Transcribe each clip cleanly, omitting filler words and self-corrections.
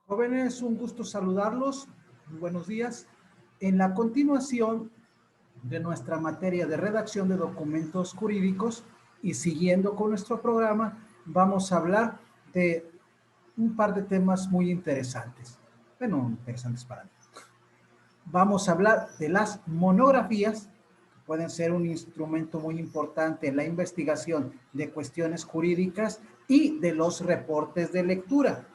Jóvenes, un gusto saludarlos. Muy buenos días. En la continuación de nuestra materia de redacción de documentos jurídicos y siguiendo con nuestro programa, vamos a hablar de un par de temas muy interesantes. Bueno, interesantes para mí. Vamos a hablar de las monografías, que pueden ser un instrumento muy importante en la investigación de cuestiones jurídicas, y de los reportes de lectura.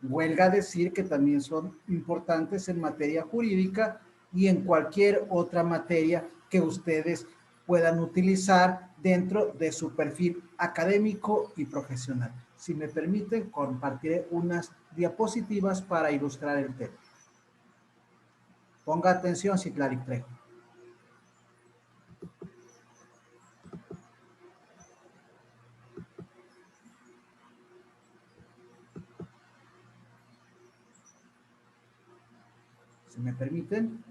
Huelga decir que también son importantes en materia jurídica y en cualquier otra materia que ustedes puedan utilizar dentro de su perfil académico y profesional. Si me permiten, compartiré unas diapositivas para ilustrar el tema. Ponga atención, Citlali Trejo. Si me permiten,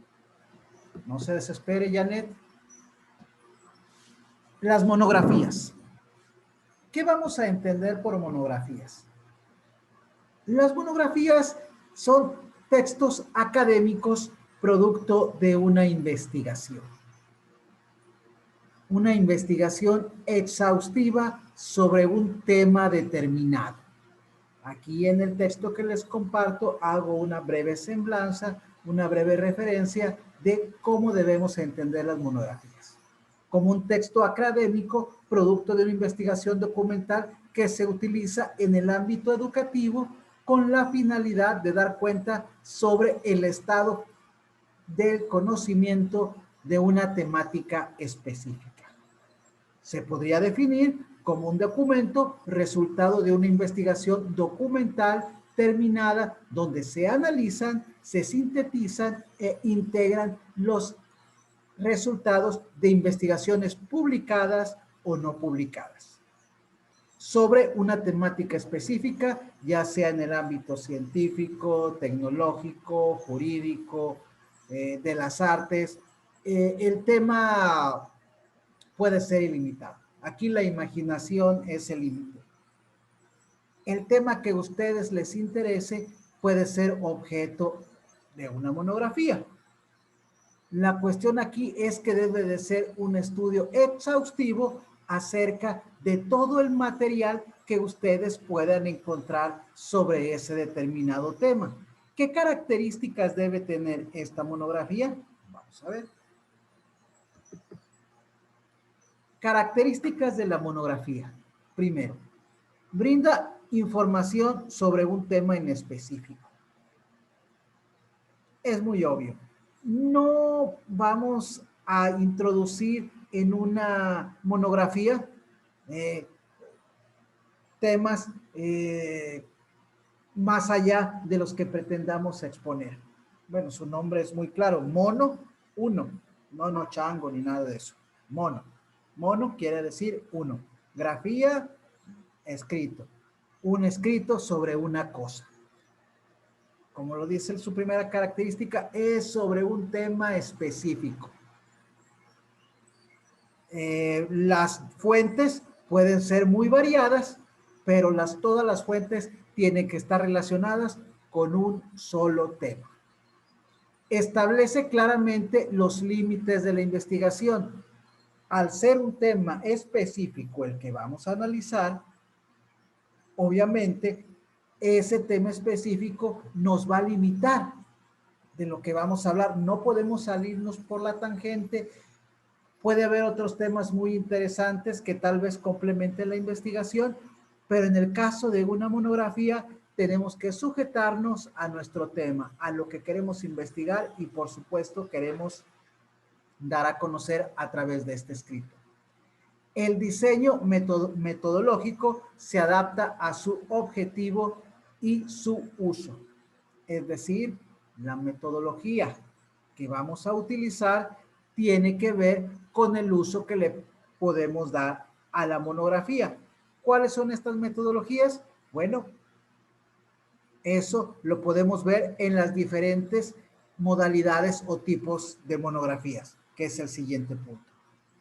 no se desespere, Janet. Las monografías. ¿Qué vamos a entender por monografías? Las monografías son textos académicos producto de una investigación. Una investigación exhaustiva sobre un tema determinado. Aquí en el texto que les comparto hago una breve semblanza, una breve referencia de cómo debemos entender las monografías. Como un texto académico producto de una investigación documental que se utiliza en el ámbito educativo con la finalidad de dar cuenta sobre el estado del conocimiento de una temática específica. Se podría definir como un documento resultado de una investigación documental terminada donde se analizan, se sintetizan e integran los resultados de investigaciones publicadas o no publicadas sobre una temática específica, ya sea en el ámbito científico, tecnológico, jurídico, de las artes. El tema puede ser ilimitado. Aquí la imaginación es el límite. El tema que a ustedes les interese puede ser objeto de una monografía. La cuestión aquí es que debe de ser un estudio exhaustivo acerca de todo el material que ustedes puedan encontrar sobre ese determinado tema. ¿Qué características debe tener esta monografía? Vamos a ver. Características de la monografía. Primero, brinda información sobre un tema en específico. Es muy obvio. No vamos a introducir en una monografía temas más allá de los que pretendamos exponer. Bueno, su nombre es muy claro, mono, uno, no chango ni nada de eso, mono. Mono quiere decir uno, grafía, escrito, un escrito sobre una cosa. Como lo dice su primera característica, es sobre un tema específico. Las fuentes pueden ser muy variadas, pero todas las fuentes tienen que estar relacionadas con un solo tema. Establece claramente los límites de la investigación. Al ser un tema específico el que vamos a analizar, obviamente ese tema específico nos va a limitar de lo que vamos a hablar. No podemos salirnos por la tangente. Puede haber otros temas muy interesantes que tal vez complementen la investigación, pero en el caso de una monografía tenemos que sujetarnos a nuestro tema, a lo que queremos investigar y por supuesto queremos dar a conocer a través de este escrito. El diseño metodológico se adapta a su objetivo y su uso. Es decir, la metodología que vamos a utilizar tiene que ver con el uso que le podemos dar a la monografía. ¿Cuáles son estas metodologías? Bueno, eso lo podemos ver en las diferentes modalidades o tipos de monografías, que es el siguiente punto.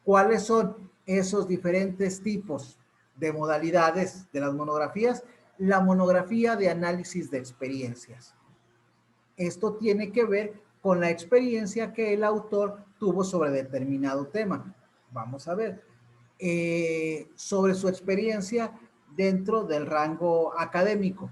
¿Cuáles son esos diferentes tipos de modalidades de las monografías? la monografía de análisis de experiencias. Esto tiene que ver con la experiencia que el autor tuvo sobre determinado tema. Vamos a ver, sobre su experiencia dentro del rango académico.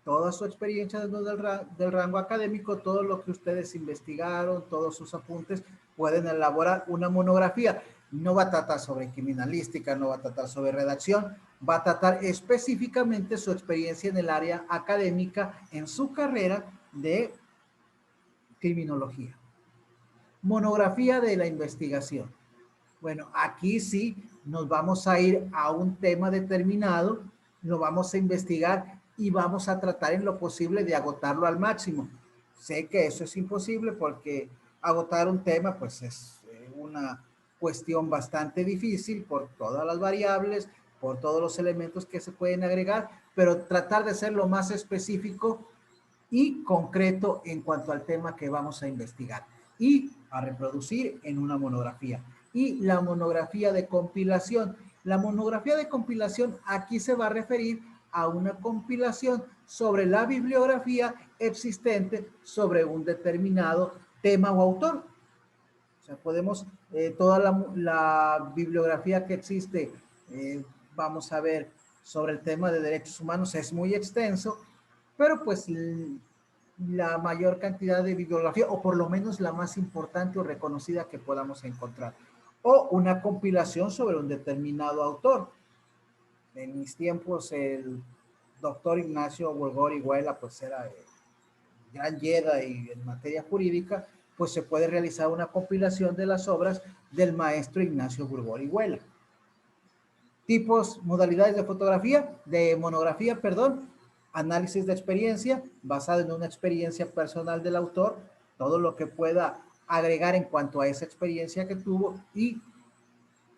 Toda su experiencia dentro del rango académico, todo lo que ustedes investigaron, todos sus apuntes, pueden elaborar una monografía. No va a tratar sobre criminalística, no va a tratar sobre redacción, va a tratar específicamente su experiencia en el área académica en su carrera de criminología. Monografía de la investigación. Bueno, aquí sí nos vamos a ir a un tema determinado, lo vamos a investigar y vamos a tratar en lo posible de agotarlo al máximo. Sé que eso es imposible porque agotar un tema pues es una cuestión bastante difícil por todas las variables, por todos los elementos que se pueden agregar, pero tratar de ser lo más específico y concreto en cuanto al tema que vamos a investigar y a reproducir en una monografía. Y la monografía de compilación. La monografía de compilación aquí se va a referir a una compilación sobre la bibliografía existente sobre un determinado tema o autor. O sea, podemos, toda la bibliografía que existe, vamos a ver, sobre el tema de derechos humanos es muy extenso, pero pues la mayor cantidad de bibliografía, o por lo menos la más importante o reconocida que podamos encontrar, o una compilación sobre un determinado autor. En mis tiempos, el doctor Ignacio Burgor-Higuela, pues era el gran Jedi en materia jurídica, pues se puede realizar una compilación de las obras del maestro Ignacio Burgor-Higuela. Tipos, modalidades de fotografía, de monografía, perdón, análisis de experiencia, basado en una experiencia personal del autor, todo lo que pueda agregar en cuanto a esa experiencia que tuvo y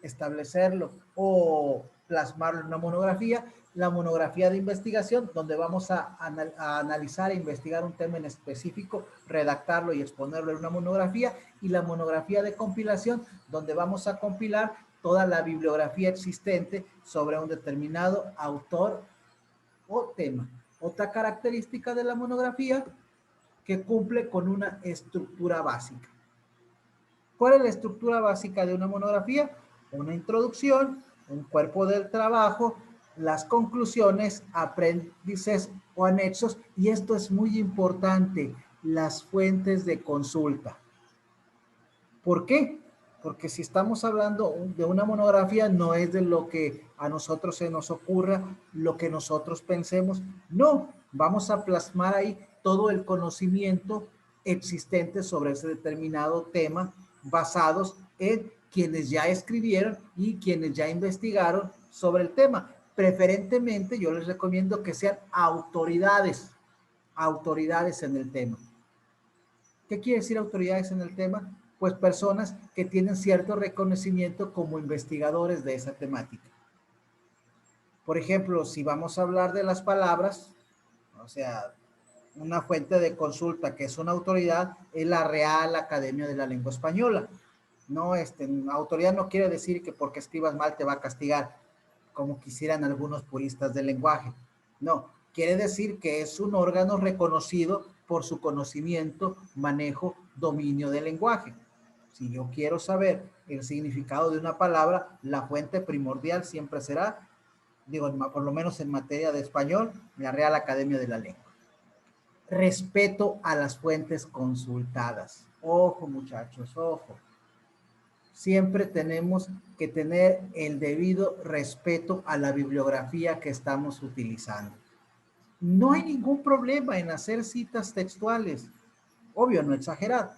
establecerlo o plasmarlo en una monografía. La monografía de investigación, donde vamos a analizar e investigar un tema en específico, redactarlo y exponerlo en una monografía. Y la monografía de compilación, donde vamos a compilar toda la bibliografía existente sobre un determinado autor o tema. Otra característica de la monografía, que cumple con una estructura básica. ¿Cuál es la estructura básica de una monografía? Una introducción, un cuerpo del trabajo, las conclusiones, apéndices o anexos, y esto es muy importante, las fuentes de consulta. ¿Por qué? Porque si estamos hablando de una monografía, no es de lo que a nosotros se nos ocurra, lo que nosotros pensemos. No, vamos a plasmar ahí todo el conocimiento existente sobre ese determinado tema, basados en quienes ya escribieron y quienes ya investigaron sobre el tema. Preferentemente, yo les recomiendo que sean autoridades en el tema. ¿Qué quiere decir autoridades en el tema? Pues personas que tienen cierto reconocimiento como investigadores de esa temática. Por ejemplo, si vamos a hablar de las palabras, o sea, una fuente de consulta que es una autoridad es la Real Academia de la Lengua Española. No, autoridad no quiere decir que porque escribas mal te va a castigar, como quisieran algunos puristas del lenguaje. No, quiere decir que es un órgano reconocido por su conocimiento, manejo, dominio del lenguaje. Si yo quiero saber el significado de una palabra, la fuente primordial siempre será, digo, por lo menos en materia de español, la Real Academia de la Lengua. Respeto a las fuentes consultadas. Ojo, muchachos, ojo. Siempre tenemos que tener el debido respeto a la bibliografía que estamos utilizando. No hay ningún problema en hacer citas textuales. Obvio, no exagerar,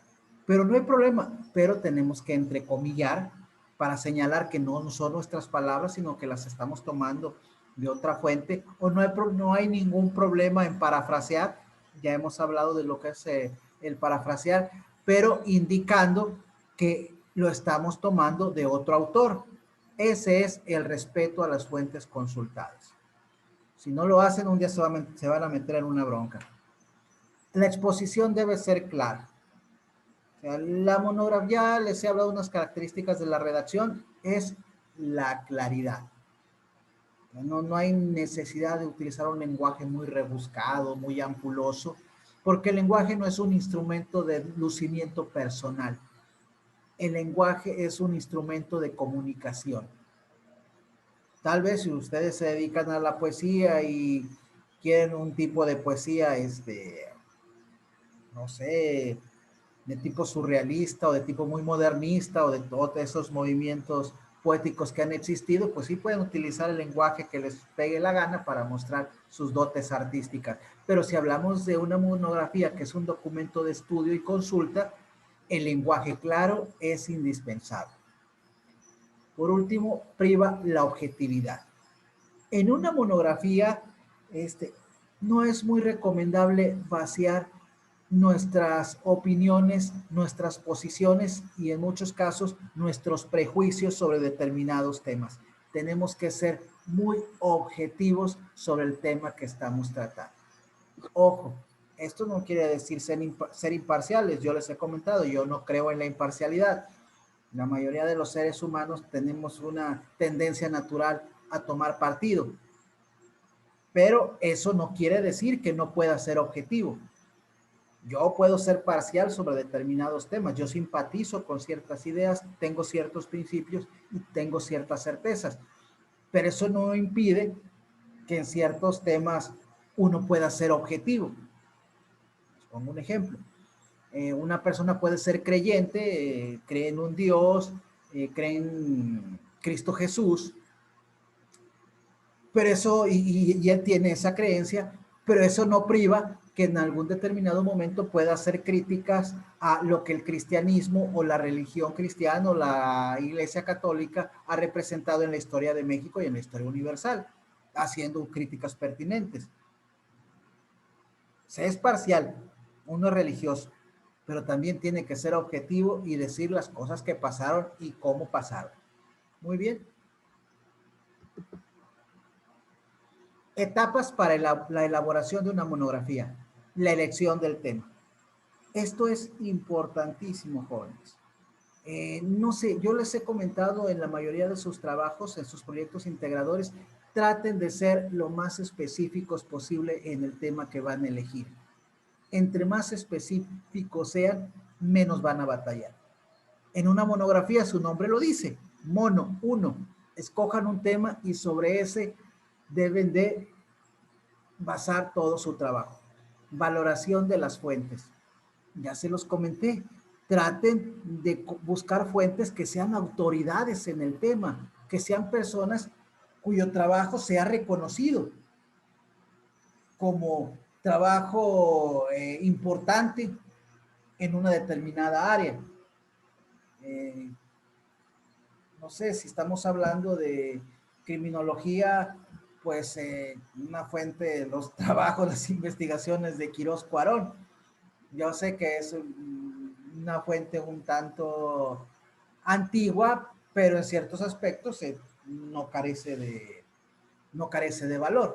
pero no hay problema. Pero tenemos que entrecomillar para señalar que no son nuestras palabras, sino que las estamos tomando de otra fuente. O no hay ningún problema en parafrasear. Ya hemos hablado de lo que es el parafrasear, pero indicando que lo estamos tomando de otro autor. Ese es el respeto a las fuentes consultadas. Si no lo hacen, un día se van a meter en una bronca. La exposición debe ser clara. O sea, la monografía, les he hablado de unas características de la redacción, es la claridad. No hay necesidad de utilizar un lenguaje muy rebuscado, muy ampuloso, porque el lenguaje no es un instrumento de lucimiento personal. El lenguaje es un instrumento de comunicación. Tal vez si ustedes se dedican a la poesía y quieren un tipo de poesía, no sé, de tipo surrealista o de tipo muy modernista o de todos esos movimientos poéticos que han existido, pues sí pueden utilizar el lenguaje que les pegue la gana para mostrar sus dotes artísticas. Pero si hablamos de una monografía que es un documento de estudio y consulta, el lenguaje claro es indispensable. Por último, priva la objetividad. En una monografía, no es muy recomendable vaciar nuestras opiniones, nuestras posiciones y en muchos casos nuestros prejuicios sobre determinados temas. Tenemos que ser muy objetivos sobre el tema que estamos tratando. Ojo, esto no quiere decir ser imparciales. Yo les he comentado, yo no creo en la imparcialidad. La mayoría de los seres humanos tenemos una tendencia natural a tomar partido, pero eso no quiere decir que no pueda ser objetivo. Yo puedo ser parcial sobre determinados temas. Yo simpatizo con ciertas ideas, tengo ciertos principios y tengo ciertas certezas, pero eso no impide que en ciertos temas uno pueda ser objetivo. Les pongo un ejemplo. Una persona puede ser creyente, cree en un Dios, cree en Cristo Jesús, pero eso, y él tiene esa creencia, pero eso no priva que en algún determinado momento pueda hacer críticas a lo que el cristianismo o la religión cristiana o la iglesia católica ha representado en la historia de México y en la historia universal, haciendo críticas pertinentes. Se es parcial, uno es religioso, pero también tiene que ser objetivo y decir las cosas que pasaron y cómo pasaron. Muy bien. Etapas para la elaboración de una monografía. La elección del tema. Esto es importantísimo, jóvenes. No sé, yo les he comentado en la mayoría de sus trabajos, en sus proyectos integradores, traten de ser lo más específicos posible en el tema que van a elegir. Entre más específicos sean, menos van a batallar. En una monografía su nombre lo dice, mono, uno. Escojan un tema y sobre ese deben de basar todo su trabajo. Valoración de las fuentes. Ya se los comenté. Traten de buscar fuentes que sean autoridades en el tema, que sean personas cuyo trabajo sea reconocido como trabajo importante en una determinada área. Eh, no sé, si estamos hablando de criminología, pues una fuente, los trabajos, las investigaciones de Quirós Cuarón. Yo sé que es una fuente un tanto antigua, pero en ciertos aspectos no carece de valor.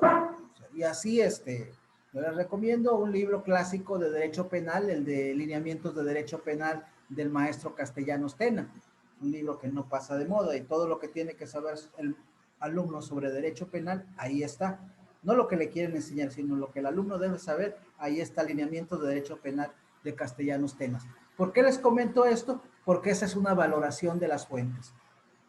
Y así, yo les recomiendo un libro clásico de Derecho Penal, el de Lineamientos de Derecho Penal del maestro Castellanos Tena, un libro que no pasa de moda y todo lo que tiene que saber el alumno sobre Derecho Penal, ahí está. No lo que le quieren enseñar, sino lo que el alumno debe saber, ahí está Lineamientos de Derecho Penal de Castellanos Tenas. ¿Por qué les comento esto? Porque esa es una valoración de las fuentes.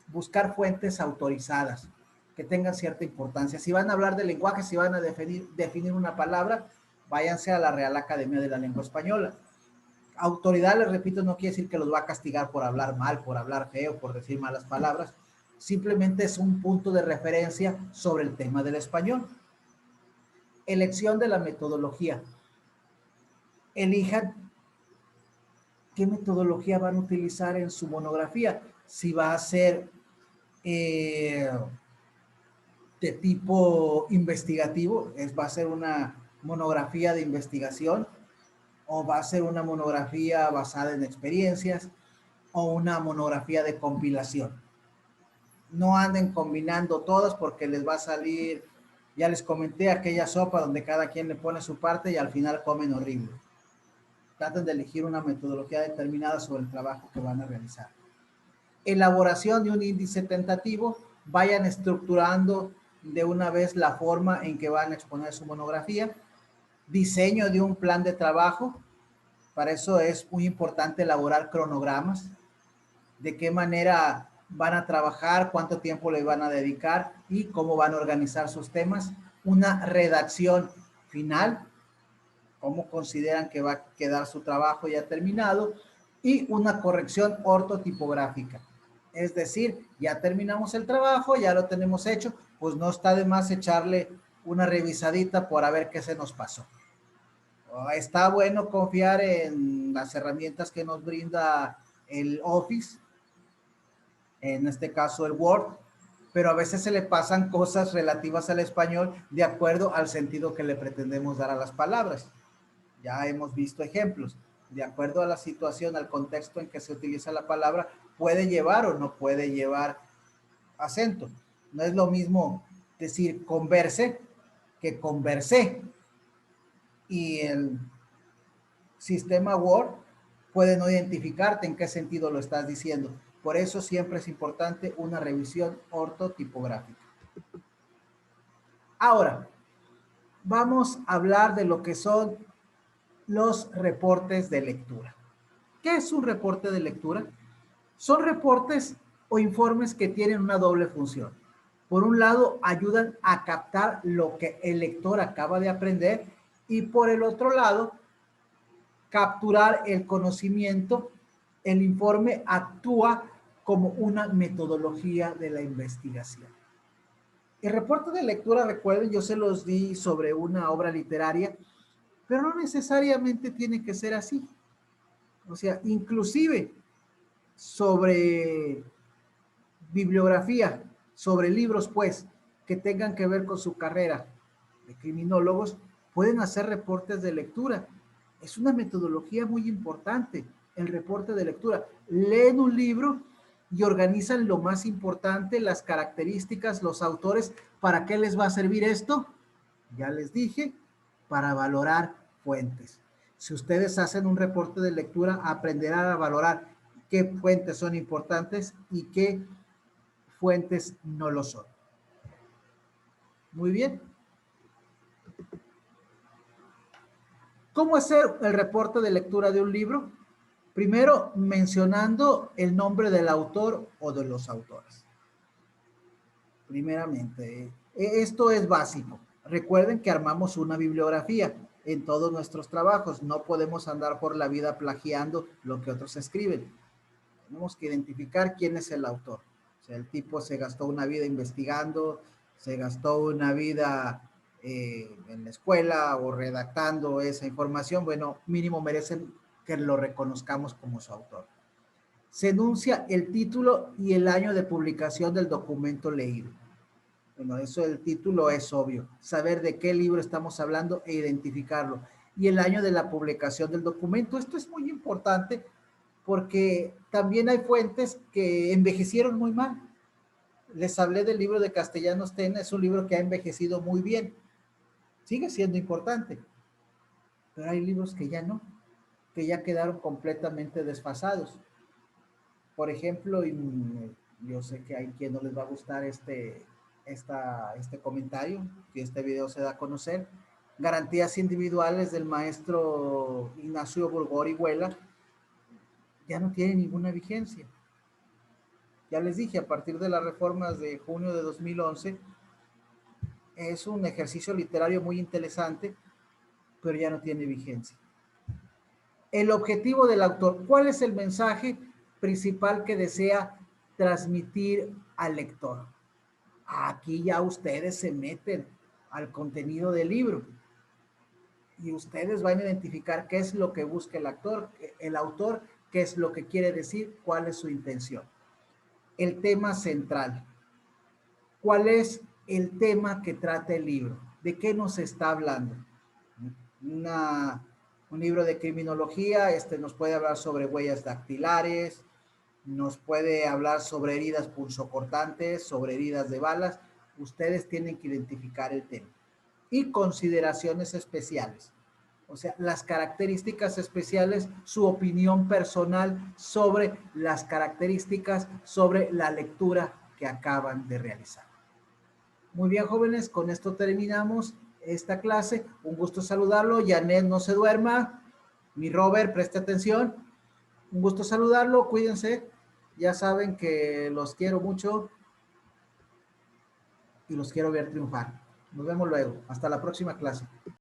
Buscar fuentes autorizadas que tengan cierta importancia. Si van a hablar de lenguaje, si van a definir una palabra, váyanse a la Real Academia de la Lengua Española. Autoridad, les repito, no quiere decir que los va a castigar por hablar mal, por hablar feo, por decir malas palabras. Simplemente es un punto de referencia sobre el tema del español. Elección de la metodología. Elijan qué metodología van a utilizar en su monografía. Si va a ser de tipo investigativo, va a ser una monografía de investigación o va a ser una monografía basada en experiencias o una monografía de compilación. No anden combinando todas porque les va a salir, ya les comenté, aquella sopa donde cada quien le pone su parte y al final comen horrible. Traten de elegir una metodología determinada sobre el trabajo que van a realizar. Elaboración de un índice tentativo, vayan estructurando de una vez la forma en que van a exponer su monografía, diseño de un plan de trabajo. Para eso es muy importante elaborar cronogramas, de qué manera van a trabajar, cuánto tiempo le van a dedicar y cómo van a organizar sus temas. Una redacción final, cómo consideran que va a quedar su trabajo ya terminado, y una corrección ortotipográfica. Es decir, ya terminamos el trabajo, ya lo tenemos hecho, pues no está de más echarle una revisadita por a ver qué se nos pasó. Está bueno confiar en las herramientas que nos brinda el Office, en este caso el Word, pero a veces se le pasan cosas relativas al español de acuerdo al sentido que le pretendemos dar a las palabras. Ya hemos visto ejemplos. De acuerdo a la situación, al contexto en que se utiliza la palabra, puede llevar o no puede llevar acento. No es lo mismo decir converse que conversé. Y el sistema Word puede no identificarte en qué sentido lo estás diciendo. Por eso siempre es importante una revisión ortotipográfica. Ahora, vamos a hablar de lo que son los reportes de lectura. ¿Qué es un reporte de lectura? Son reportes o informes que tienen una doble función. Por un lado, ayudan a captar lo que el lector acaba de aprender y por el otro lado, capturar el conocimiento. El informe actúa como una metodología de la investigación. El reporte de lectura, recuerden, yo se los di sobre una obra literaria, pero no necesariamente tiene que ser así. O sea, inclusive sobre bibliografía, sobre libros, pues, que tengan que ver con su carrera de criminólogos, pueden hacer reportes de lectura. Es una metodología muy importante, el reporte de lectura. Leen un libro y organizan lo más importante, las características, los autores. ¿Para qué les va a servir esto? Ya les dije, para valorar fuentes. Si ustedes hacen un reporte de lectura, aprenderán a valorar qué fuentes son importantes y qué fuentes no lo son. Muy bien. ¿Cómo hacer el reporte de lectura de un libro? Primero, mencionando el nombre del autor o de los autores. Primeramente, esto es básico. Recuerden que armamos una bibliografía en todos nuestros trabajos. No podemos andar por la vida plagiando lo que otros escriben. Tenemos que identificar quién es el autor. O sea, el tipo se gastó una vida investigando, se gastó una vida en la escuela o redactando esa información. Bueno, mínimo merecen que lo reconozcamos como su autor. Se enuncia el título y el año de publicación del documento leído. Bueno, eso del título es obvio. Saber de qué libro estamos hablando e identificarlo. Y el año de la publicación del documento. Esto es muy importante porque también hay fuentes que envejecieron muy mal. Les hablé del libro de Castellanos Tena, es un libro que ha envejecido muy bien. Sigue siendo importante, pero hay libros que ya no, que ya quedaron completamente desfasados. Por ejemplo, yo sé que hay quien no les va a gustar este comentario, que este video se da a conocer. Garantías individuales del maestro Ignacio Burgor-Huela ya no tienen ninguna vigencia. Ya les dije, a partir de las reformas de junio de 2011, es un ejercicio literario muy interesante, pero ya no tiene vigencia. El objetivo del autor, ¿cuál es el mensaje principal que desea transmitir al lector? Aquí ya ustedes se meten al contenido del libro y ustedes van a identificar qué es lo que busca el autor, qué es lo que quiere decir, cuál es su intención. El tema central. ¿Cuál es el tema que trata el libro? ¿De qué nos está hablando? Un libro de criminología, nos puede hablar sobre huellas dactilares, nos puede hablar sobre heridas punzocortantes, sobre heridas de balas. Ustedes tienen que identificar el tema. Y consideraciones especiales. O sea, las características especiales, su opinión personal sobre las características, sobre la lectura que acaban de realizar. Muy bien, jóvenes, con esto terminamos esta clase. Un gusto saludarlo. Janet, no se duerma. Mi Robert, preste atención. Un gusto saludarlo. Cuídense. Ya saben que los quiero mucho y los quiero ver triunfar. Nos vemos luego. Hasta la próxima clase.